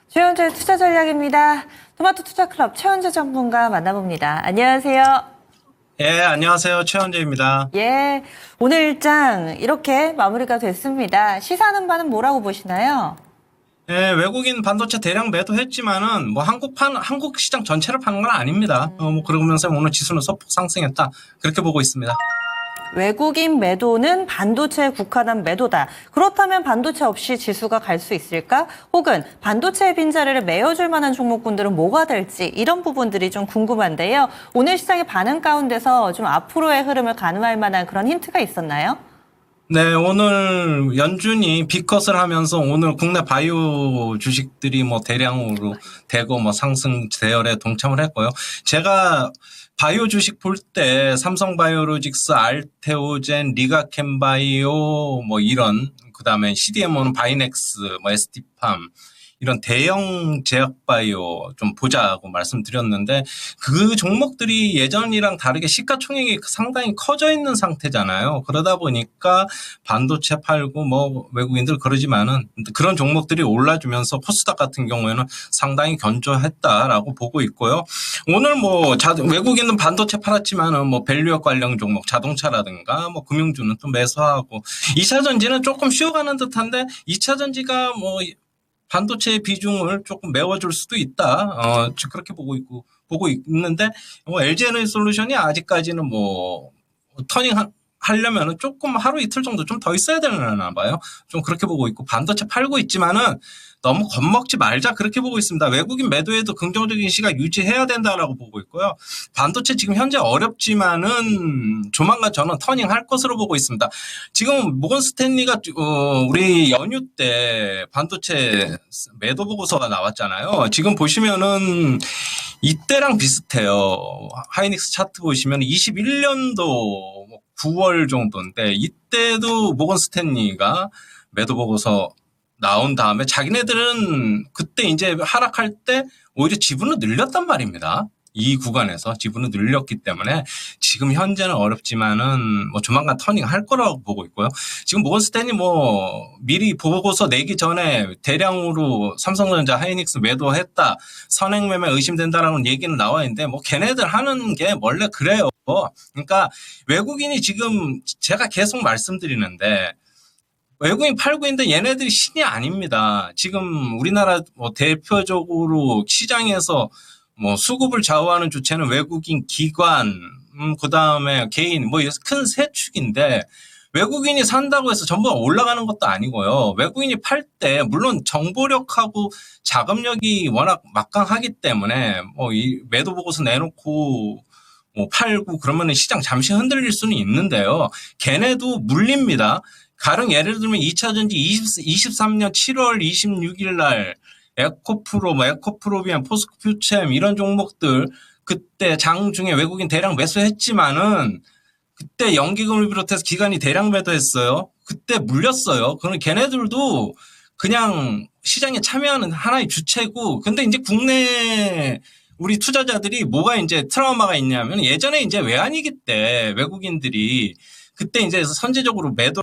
최현재 투자 전략입니다. 토마토 투자 클럽 최현재 전문가 만나봅니다. 안녕하세요. 예, 안녕하세요. 최현재입니다. 예, 오늘 일장 이렇게 마무리가 됐습니다. 시사하는 바는 뭐라고 보시나요? 예, 외국인 반도체 대량 매도했지만은 뭐 한국 시장 전체를 파는 건 아닙니다. 그러면서 오늘 지수는 소폭 상승했다. 그렇게 보고 있습니다. 외국인 매도는 반도체에 국한한 매도다. 그렇다면 반도체 없이 지수가 갈 수 있을까? 혹은 반도체의 빈자리를 메워줄 만한 종목군들은 뭐가 될지 이런 부분들이 좀 궁금한데요. 오늘 시장의 반응 가운데서 좀 앞으로의 흐름을 가늠할 만한 그런 힌트가 있었나요? 네, 오늘 연준이 빅컷을 하면서 오늘 국내 바이오 주식들이 뭐 대량으로 대거 뭐 상승 대열에 동참을 했고요. 제가 바이오 주식 볼 때 삼성바이오로직스, 알테오젠, 리가켐바이오 뭐 이런, 그다음에 CDMO는 바이넥스, 뭐 ST팜 이런 대형 제약바이오 좀 보자고 말씀드렸는데, 그 종목들이 예전이랑 다르게 시가총액이 상당히 커져 있는 상태잖아요. 그러다 보니까 반도체 팔고 뭐 외국인들 그러지만은 그런 종목들이 올라주면서 코스닥 같은 경우에는 상당히 견조했다라고 보고 있고요. 오늘 뭐 외국인은 반도체 팔았지만은 뭐 밸류업 관련 종목, 자동차라든가 뭐 금융주는 좀 매수하고, 2차 전지는 조금 쉬어가는 듯한데 2차 전지가 뭐 반도체의 비중을 조금 메워줄 수도 있다. 그렇게 보고 있는데, LG에너지솔루션이 아직까지는 뭐, 하려면은 조금 하루 이틀 정도 좀 더 있어야 되나 봐요. 좀 그렇게 보고 있고, 반도체 팔고 있지만은 너무 겁먹지 말자, 그렇게 보고 있습니다. 외국인 매도에도 긍정적인 시각 유지해야 된다라고 보고 있고요. 반도체 지금 현재 어렵지만은 조만간 저는 터닝할 것으로 보고 있습니다. 지금 모건 스탠리가 우리 연휴 때 반도체 매도 보고서가 나왔잖아요. 지금 보시면은 이때랑 비슷해요. 하이닉스 차트 보시면 21년도 9월 정도인데, 이때도 모건 스탠리가 매도 보고서 나온 다음에 자기네들은 그때 이제 하락할 때 오히려 지분을 늘렸단 말입니다. 이 구간에서 지분을 늘렸기 때문에 지금 현재는 어렵지만은 뭐 조만간 터닝 할 거라고 보고 있고요. 지금 모건 스탠리 뭐 미리 보고서 내기 전에 대량으로 삼성전자, 하이닉스 매도했다, 선행 매매 의심된다라는 얘기는 나와 있는데, 뭐 걔네들 하는 게 원래 그래요. 그러니까 외국인이 지금 제가 계속 말씀드리는데, 외국인 팔고 있는데 얘네들이 신이 아닙니다. 지금 우리나라 뭐 대표적으로 시장에서 뭐 수급을 좌우하는 주체는 외국인 기관, 그다음에 개인, 뭐 큰 세 축인데, 외국인이 산다고 해서 전부 올라가는 것도 아니고요. 외국인이 팔 때 물론 정보력하고 자금력이 워낙 막강하기 때문에 뭐 이 매도 보고서 내놓고 뭐 팔고 그러면은 시장 잠시 흔들릴 수는 있는데요. 걔네도 물립니다. 가령 예를 들면 2차전지 23년 7월 26일 날 에코프로, 뭐 에코프로비안, 포스코퓨처엠 이런 종목들 그때 장중에 외국인 대량 매수했지만은 그때 연기금을 비롯해서 기관이 대량 매도했어요. 그때 물렸어요. 그럼 걔네들도 그냥 시장에 참여하는 하나의 주체고, 근데 이제 국내 우리 투자자들이 뭐가 이제 트라우마가 있냐면, 예전에 이제 외환위기 때 외국인들이 그때 이제 선제적으로 매도,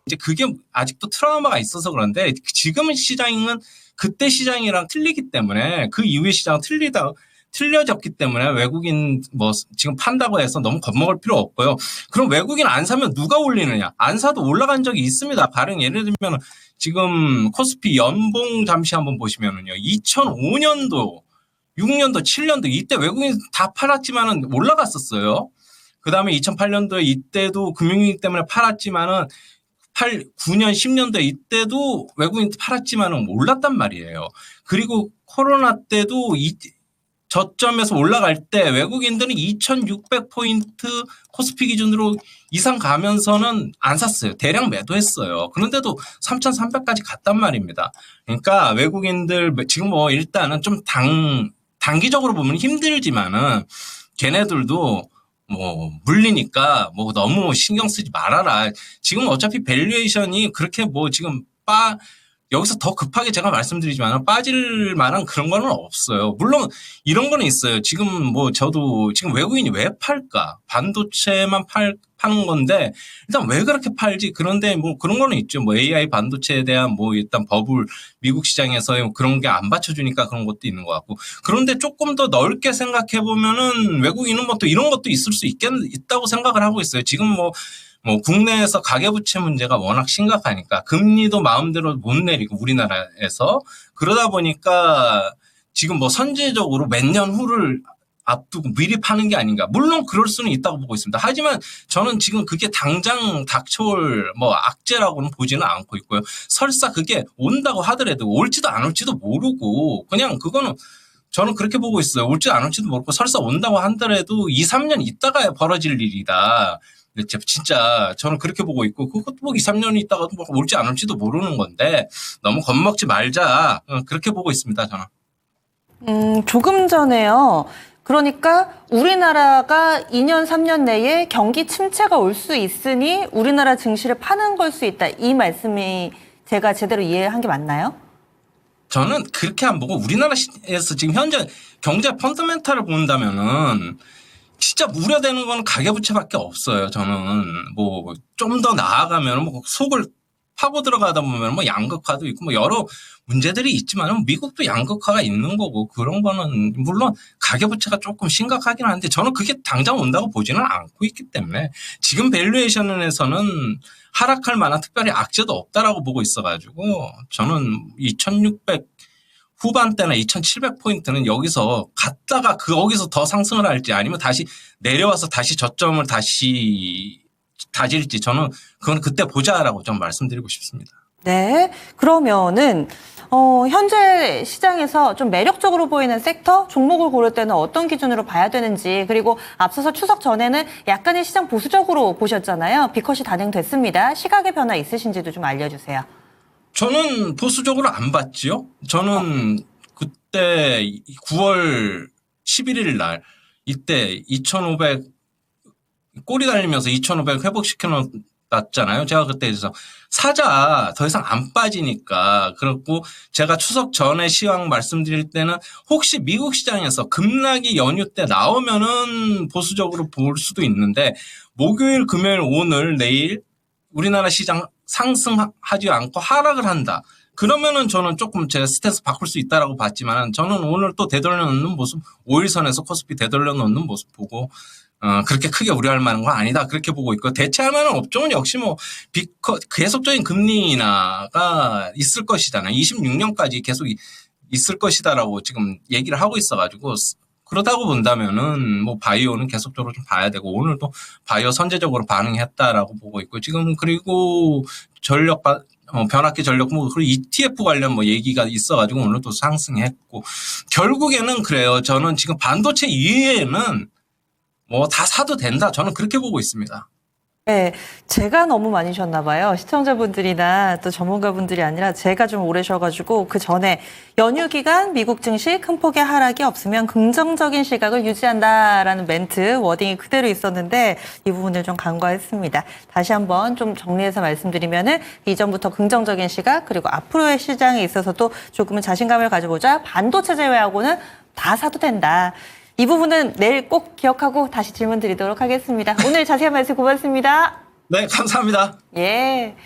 이제 그게 아직도 트라우마가 있어서 그런데, 지금은 시장은 그때 시장이랑 틀리기 때문에, 그 이후의 시장은 틀려졌기 때문에 외국인 뭐 지금 판다고 해서 너무 겁먹을 필요 없고요. 그럼 외국인 안 사면 누가 올리느냐? 안 사도 올라간 적이 있습니다. 가령 예를 들면 지금 코스피 연봉 잠시 한번 보시면은요, 2005년도, 6년도, 7년도 이때 외국인 다 팔았지만은 올라갔었어요. 그 다음에 2008년도에 이때도 금융위기 때문에 팔았지만은 9년, 10년대 이때도 외국인 팔았지만은 올랐단 말이에요. 그리고 코로나 때도 저점에서 올라갈 때 외국인들은 2,600포인트 코스피 기준으로 이상 가면서는 안 샀어요. 대량 매도했어요. 그런데도 3,300까지 갔단 말입니다. 그러니까 외국인들 지금 뭐 일단은 좀 단기적으로 보면 힘들지만은 걔네들도 뭐 물리니까 뭐 너무 신경 쓰지 말아라. 지금 어차피 밸류에이션이 그렇게 뭐 지금 여기서 더 급하게 제가 말씀드리지만 빠질 만한 그런 거는 없어요. 물론 이런 거는 있어요. 지금 뭐 저도 지금 외국인이 왜 팔까? 반도체만 파는 건데 일단 왜 그렇게 팔지? 그런데 뭐 그런 거는 있죠. 뭐 AI 반도체에 대한 뭐 일단 버블 미국 시장에서 그런 게 안 받쳐주니까 그런 것도 있는 것 같고. 그런데 조금 더 넓게 생각해 보면은 외국인은 뭐 또 이런 것도 있을 수 있다고 생각을 하고 있어요. 지금 뭐 국내에서 가계부채 문제가 워낙 심각하니까 금리도 마음대로 못 내리고 우리나라에서 그러다 보니까 지금 뭐 선제적으로 몇 년 후를 앞두고 미리 파는 게 아닌가. 물론 그럴 수는 있다고 보고 있습니다. 하지만 저는 지금 그게 당장 닥쳐올 뭐 악재라고는 보지는 않고 있고요. 설사 그게 온다고 하더라도 올지도 안 올지도 모르고 그냥 그거는 저는 그렇게 보고 있어요. 올지도 안 올지도 모르고 설사 온다고 하더라도 2, 3년 있다가 벌어질 일이다. 진짜 저는 그렇게 보고 있고 그것도 뭐 2, 3년 있다가도 뭐 올지 안 올지도 모르는 건데 너무 겁먹지 말자. 그렇게 보고 있습니다. 저는. 조금 전에요. 그러니까 우리나라가 2년, 3년 내에 경기 침체가 올 수 있으니 우리나라 증시를 파는 걸 수 있다. 이 말씀이 제가 제대로 이해한 게 맞나요? 저는 그렇게 안 보고 우리나라에서 지금 현재 경제 펀더멘탈을 본다면은 진짜 우려되는 건 가계부채밖에 없어요. 저는 뭐 좀 더 나아가면 뭐 속을 파고 들어가다 보면 뭐 양극화도 있고 뭐 여러 문제들이 있지만 미국도 양극화가 있는 거고 그런 거는 물론 가계부채가 조금 심각하긴 한데 저는 그게 당장 온다고 보지는 않고 있기 때문에 지금 밸류에이션에서는 하락할 만한 특별히 악재도 없다라고 보고 있어가지고 저는 2600 후반대나 2700포인트는 여기서 갔다가 거기서 더 상승을 할지 아니면 다시 내려와서 다시 저점을 다시 다질지 저는 그건 그때 보자라고 좀 말씀드리고 싶습니다. 네. 그러면은 현재 시장에서 좀 매력적으로 보이는 섹터, 종목을 고를 때는 어떤 기준으로 봐야 되는지, 그리고 앞서서 추석 전에는 약간의 시장 보수적으로 보셨잖아요. 비컷이 단행됐습니다. 시각의 변화 있으신지도 좀 알려주세요. 저는 보수적으로 안 봤지요. 저는 그때 9월 11일 날 이때 2,500 꼬리 달리면서 2,500 회복시켜 놨잖아요. 제가 그때 그래서 사자 더 이상 안 빠지니까 그렇고 제가 추석 전에 시황 말씀드릴 때는 혹시 미국 시장에서 급락이 연휴 때 나오면은 보수적으로 볼 수도 있는데 목요일, 금요일, 오늘, 내일 우리나라 시장 상승하지 않고 하락을 한다. 그러면은 저는 조금 제 스탠스 바꿀 수 있다라고 봤지만 저는 오늘 또 되돌려 놓는 모습 5일선에서 코스피 되돌려 놓는 모습 보고 그렇게 크게 우려할 만한 건 아니다. 그렇게 보고 있고 대체할 만한 업종은 역시 뭐 계속적인 금리 인하가 있을 것이잖아요. 26년까지 계속 있을 것이다라고 지금 얘기를 하고 있어가지고 그렇다고 본다면은 뭐 바이오는 계속적으로 좀 봐야 되고 오늘도 바이오 선제적으로 반응했다라고 보고 있고 지금 그리고 전력 변압기 전력 뭐 그리고 ETF 관련 뭐 얘기가 있어가지고 오늘 또 상승했고 결국에는 그래요. 저는 지금 반도체 이외에는 뭐 다 사도 된다. 저는 그렇게 보고 있습니다. 네, 제가 너무 많이 쉬었나 봐요. 시청자분들이나 또 전문가분들이 아니라 제가 좀 오래 쉬어가지고 그 전에 연휴 기간 미국 증시 큰 폭의 하락이 없으면 긍정적인 시각을 유지한다라는 멘트 워딩이 그대로 있었는데 이 부분을 좀 간과했습니다. 다시 한번 좀 정리해서 말씀드리면은 이전부터 긍정적인 시각 그리고 앞으로의 시장에 있어서도 조금은 자신감을 가져보자 반도체 제외하고는 다 사도 된다. 이 부분은 내일 꼭 기억하고 다시 질문 드리도록 하겠습니다. 오늘 자세한 말씀 고맙습니다. 네, 감사합니다. 예.